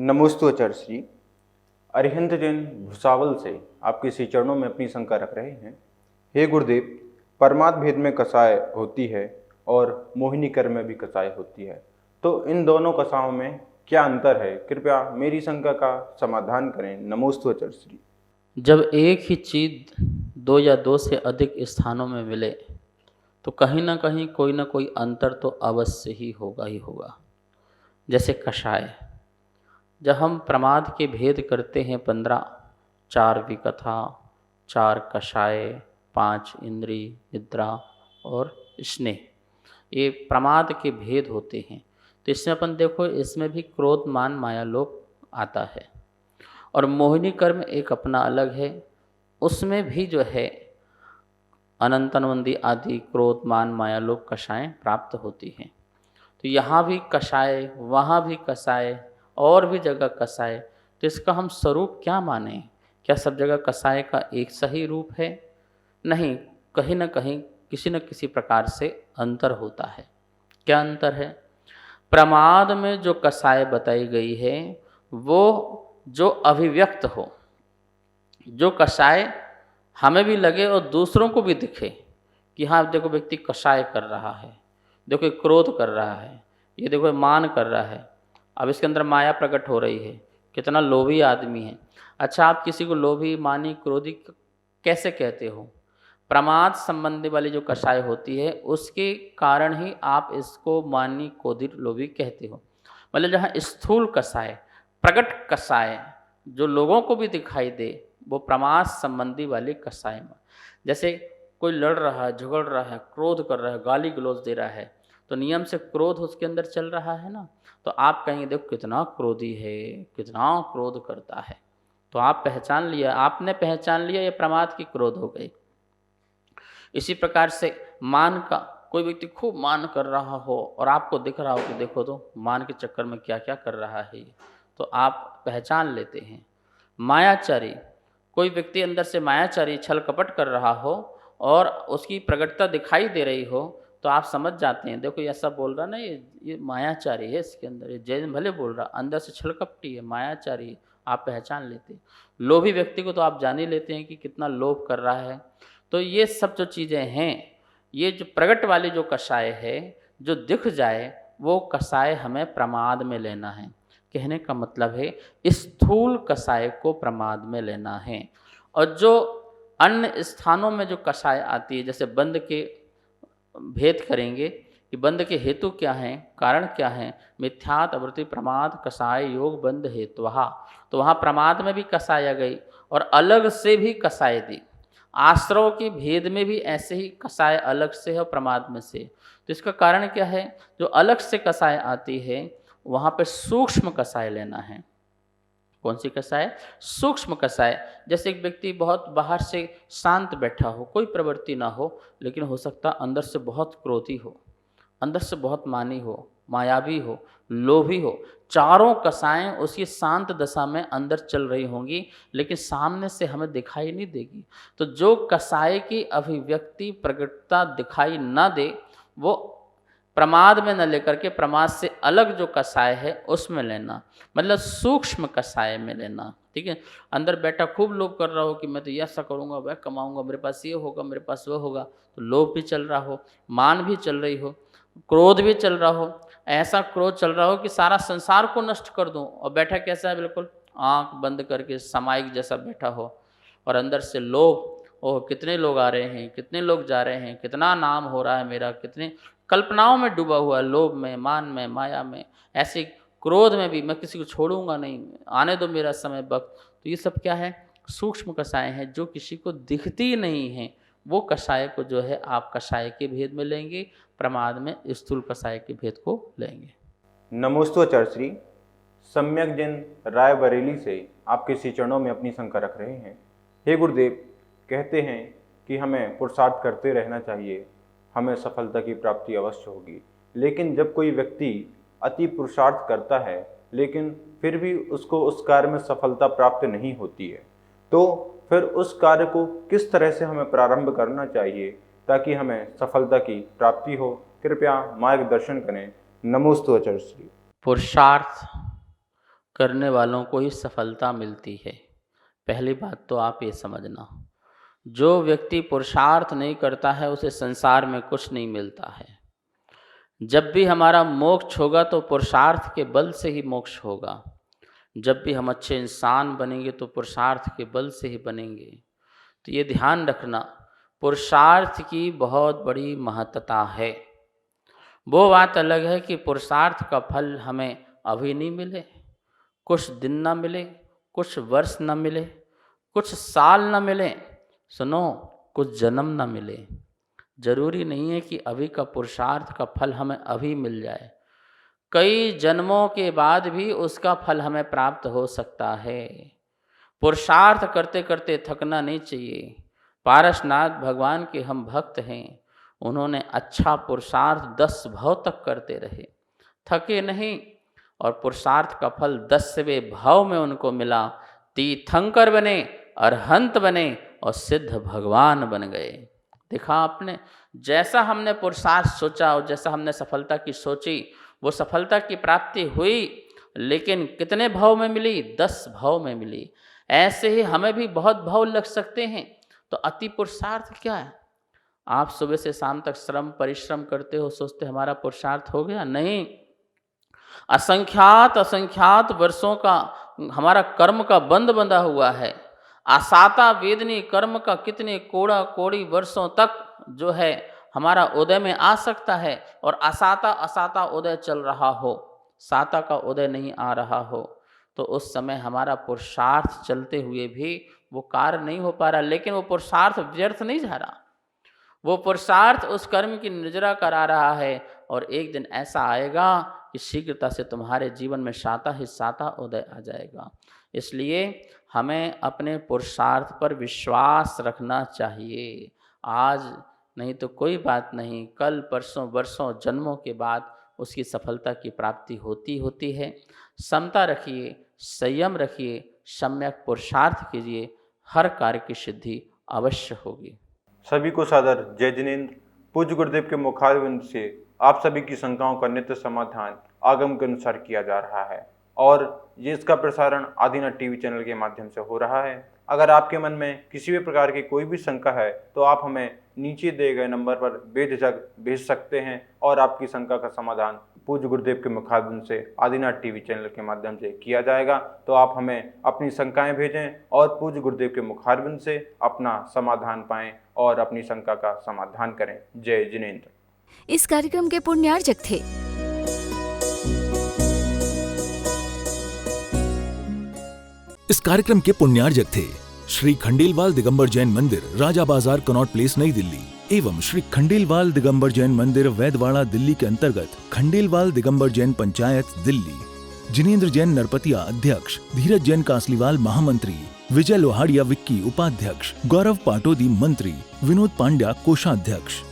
नमोस्तु आचार्य श्री। अरिहंत जैन भुसावल से आपके श्री चरणों में अपनी शंका रख रहे हैं। हे गुरुदेव, परमात्म भेद में कसाय होती है और मोहिनी कर्म में भी कसाय होती है, तो इन दोनों कसाओं में क्या अंतर है? कृपया मेरी शंका का समाधान करें। नमोस्तु आचार्य श्री। जब एक ही चीज़ दो या दो से अधिक स्थानों में मिले तो कहीं ना कहीं कोई ना कोई अंतर तो अवश्य ही होगा। जैसे कषाय, जब हम प्रमाद के भेद करते हैं 15, 4 विकथा, 4 कषाय, 5 इंद्री, निद्रा और स्नेह, ये प्रमाद के भेद होते हैं। तो इसमें अपन देखो, इसमें भी क्रोध, मान, माया, लोभ आता है। और मोहिनी कर्म एक अपना अलग है, उसमें भी जो है अनंतनवंदी आदि क्रोध, मान, माया, लोभ कषाएँ प्राप्त होती हैं। तो यहाँ भी कषाय, वहाँ भी कषाय, और भी जगह कषाय। तो इसका हम स्वरूप क्या माने? क्या सब जगह कषाय का एक सही रूप है? नहीं, कहीं न कहीं किसी न किसी प्रकार से अंतर होता है। क्या अंतर है? प्रमाद में जो कषाय बताई गई है वो जो अभिव्यक्त हो, जो कषाय हमें भी लगे और दूसरों को भी दिखे कि हाँ देखो व्यक्ति कषाय कर रहा है, देखो ये क्रोध कर रहा है, ये देखो ये मान कर रहा है, अब इसके अंदर माया प्रकट हो रही है, कितना लोभी आदमी है। अच्छा, आप किसी को लोभी, मानी, क्रोधी कैसे कहते हो? प्रमाद संबंधी वाली जो कषाय होती है उसके कारण ही आप इसको मानी, क्रोधी, लोभी कहते हो। मतलब जहाँ स्थूल कषाय, प्रकट कषाय जो लोगों को भी दिखाई दे, वो प्रमाद संबंधी वाली कषाय में, जैसे कोई लड़ रहा है, झगड़ रहा है, क्रोध कर रहा है, गाली गलौज दे रहा है, तो नियम से क्रोध उसके अंदर चल रहा है ना। तो आप कहेंगे देखो कितना क्रोधी है, कितना क्रोध करता है। तो आप पहचान लिया, आपने पहचान लिया, ये प्रमाद की क्रोध हो गई। इसी प्रकार से मान का, कोई व्यक्ति खूब मान कर रहा हो और आपको दिख रहा हो कि देखो तो मान के चक्कर में क्या क्या कर रहा है ये, तो आप पहचान लेते हैं। मायाचारी, कोई व्यक्ति अंदर से मायाचारी छल कपट कर रहा हो और उसकी प्रकटता दिखाई दे रही हो, तो आप समझ जाते हैं देखो ये ऐसा बोल रहा ना, ये मायाचारी है, इसके अंदर ये जैन भले बोल रहा, अंदर से छल कपटी है, मायाचारी है, आप पहचान लेते हैं। लोभी व्यक्ति को तो आप जान ही लेते हैं कि कितना लोभ कर रहा है। तो ये सब जो चीज़ें हैं, ये जो प्रगट वाली जो कषाय है, जो दिख जाए वो कषाय हमें प्रमाद में लेना है। कहने का मतलब है स्थूल कषाय को प्रमाद में लेना है। और जो अन्य स्थानों में जो कषाय आती है, जैसे बंध के भेद करेंगे कि बंध के हेतु क्या हैं, कारण क्या हैं, मिथ्यात, अवृत्ति, प्रमाद, कषाय, योग, बंध हेतुहा। तो वहाँ प्रमाद में भी कषाय आ गई और अलग से भी कषाय दी। आश्रव के भेद में भी ऐसे ही कषाय अलग से है और प्रमाद में से। तो इसका कारण क्या है? जो अलग से कषाय आती है वहाँ पे सूक्ष्म कषाय लेना है। कौन सी कषाय? सूक्ष्म कषाय। जैसे एक व्यक्ति बहुत बाहर से शांत बैठा हो, कोई प्रवृत्ति ना हो, लेकिन हो सकता अंदर से बहुत क्रोधी हो, अंदर से बहुत मानी हो, मायावी हो, लोभी हो। चारों कषाएं उसकी शांत दशा में अंदर चल रही होंगी, लेकिन सामने से हमें दिखाई नहीं देगी। तो जो कषाय की अभिव्यक्ति, प्रकटता दिखाई ना दे, वो प्रमाद में न लेकर के प्रमाद से अलग जो कषाय है उसमें लेना, मतलब सूक्ष्म कषाय में लेना। ठीक है, अंदर बैठा खूब लोभ कर रहा हो कि मैं तो ये ऐसा करूँगा, वह कमाऊँगा, मेरे पास ये होगा, मेरे पास वह होगा, तो लोभ भी चल रहा हो, मान भी चल रही हो, क्रोध भी चल रहा हो। ऐसा क्रोध चल रहा हो कि सारा संसार को नष्ट कर दूं, और बैठा कैसा है? बिल्कुल आंख बंद करके सामायिक जैसा बैठा हो, और अंदर से लोभ, ओह कितने लोग आ रहे हैं, कितने लोग जा रहे हैं, कितना नाम हो रहा है मेरा, कितने कल्पनाओं में डूबा हुआ, लोभ में, मान में, माया में, ऐसे क्रोध में भी, मैं किसी को छोड़ूंगा नहीं, आने दो मेरा समय वक्त। तो ये सब क्या है? सूक्ष्म कषाय हैं जो किसी को दिखती नहीं है। वो कषाय को जो है आप कषाय के भेद में लेंगे, प्रमाद में स्थूल कषाय के भेद को लेंगे। नमोस्तु आचार्य श्री। सम्यक जैन रायबरेली से आपके श्री चरणों में अपनी शंका रख रहे हैं। हे गुरुदेव, कहते हैं कि हमें पुरुषार्थ करते रहना चाहिए, हमें सफलता की प्राप्ति अवश्य होगी। लेकिन जब कोई व्यक्ति अति पुरुषार्थ करता है लेकिन फिर भी उसको उस कार्य में सफलता प्राप्त नहीं होती है, तो फिर उस कार्य को किस तरह से हमें प्रारंभ करना चाहिए ताकि हमें सफलता की प्राप्ति हो? कृपया मार्गदर्शन करें। नमोस्तु आचार्य श्री। पुरुषार्थ करने वालों को ही सफलता मिलती है। पहली बात तो आप ये समझना, जो व्यक्ति पुरुषार्थ नहीं करता है उसे संसार में कुछ नहीं मिलता है। जब भी हमारा मोक्ष होगा तो पुरुषार्थ के बल से ही मोक्ष होगा। जब भी हम अच्छे इंसान बनेंगे तो पुरुषार्थ के बल से ही बनेंगे। तो ये ध्यान रखना, पुरुषार्थ की बहुत बड़ी महत्ता है। वो बात अलग है कि पुरुषार्थ का फल हमें अभी नहीं मिले, कुछ दिन ना मिले, कुछ वर्ष ना मिले, कुछ साल ना मिले, सुनो, कुछ जन्म ना मिले। जरूरी नहीं है कि अभी का पुरुषार्थ का फल हमें अभी मिल जाए, कई जन्मों के बाद भी उसका फल हमें प्राप्त हो सकता है। पुरुषार्थ करते करते थकना नहीं चाहिए। पारसनाथ भगवान के हम भक्त हैं, उन्होंने अच्छा पुरुषार्थ 10 भव तक करते रहे, थके नहीं, और पुरुषार्थ का फल 10वें भव में उनको मिला। तीर्थंकर बने, अरहंत बने और सिद्ध भगवान बन गए। देखा आपने, जैसा हमने पुरुषार्थ सोचा और जैसा हमने सफलता की सोची, वो सफलता की प्राप्ति हुई, लेकिन कितने भव में मिली? 10 भव में मिली। ऐसे ही हमें भी बहुत भव लग सकते हैं। तो अति पुरुषार्थ क्या है? आप सुबह से शाम तक श्रम परिश्रम करते हो, सोचते हमारा पुरुषार्थ हो गया? नहीं, असंख्यात वर्षों का हमारा कर्म का बंध बंधा हुआ है। आसाता वेदनी कर्म का कितने कोड़ी वर्षों तक जो है हमारा उदय में आ सकता है, और असाता उदय चल रहा हो, साता का उदय नहीं आ रहा हो, तो उस समय हमारा पुरुषार्थ चलते हुए भी वो कार्य नहीं हो पा रहा। लेकिन वो पुरुषार्थ व्यर्थ नहीं जा रहा, वो पुरुषार्थ उस कर्म की निर्जरा करा रहा है। और एक दिन ऐसा आएगा कि शीघ्रता से तुम्हारे जीवन में साता ही साता उदय आ जाएगा। इसलिए हमें अपने पुरुषार्थ पर विश्वास रखना चाहिए। आज नहीं तो कोई बात नहीं, कल परसों वर्षों जन्मों के बाद उसकी सफलता की प्राप्ति होती है। समता रखिए, संयम रखिए, सम्यक पुरुषार्थ कीजिए, हर कार्य की सिद्धि अवश्य होगी। सभी को सादर जय जिनेंद्र। पूज्य गुरुदेव के मुखारविंद से आप सभी की शंकाओं का नित्य समाधान आगम के अनुसार किया जा रहा है, और ये इसका प्रसारण आदिनाथ टीवी चैनल के माध्यम से हो रहा है। अगर आपके मन में किसी भी प्रकार की कोई भी शंका है तो आप हमें नीचे दिए गए नंबर पर बेझिझक भेज सकते हैं, और आपकी शंका का समाधान पूज्य गुरुदेव के मुखारविंद से आदिनाथ टीवी चैनल के माध्यम से किया जाएगा। तो आप हमें अपनी शंकाएं भेजें और पूज्य गुरुदेव के मुखारविंद से अपना समाधान पाएं और अपनी शंका का समाधान करें। जय जिनेंद्र। इस कार्यक्रम के पुण्यार्जक थे इस कार्यक्रम के पुण्यार्जक थे श्री खंडेलवाल दिगंबर जैन मंदिर, राजा बाजार, कनॉट प्लेस, नई दिल्ली, एवं श्री खंडेलवाल दिगंबर जैन मंदिर, वैदवाड़ा, दिल्ली के अंतर्गत खंडेलवाल दिगंबर जैन पंचायत, दिल्ली। जिनेंद्र जैन नरपतिया अध्यक्ष, धीरज जैन कासलीवाल महामंत्री, विजय लोहाड़िया विक्की उपाध्यक्ष, गौरव पाटोदी मंत्री, विनोद पांड्या कोषाध्यक्ष।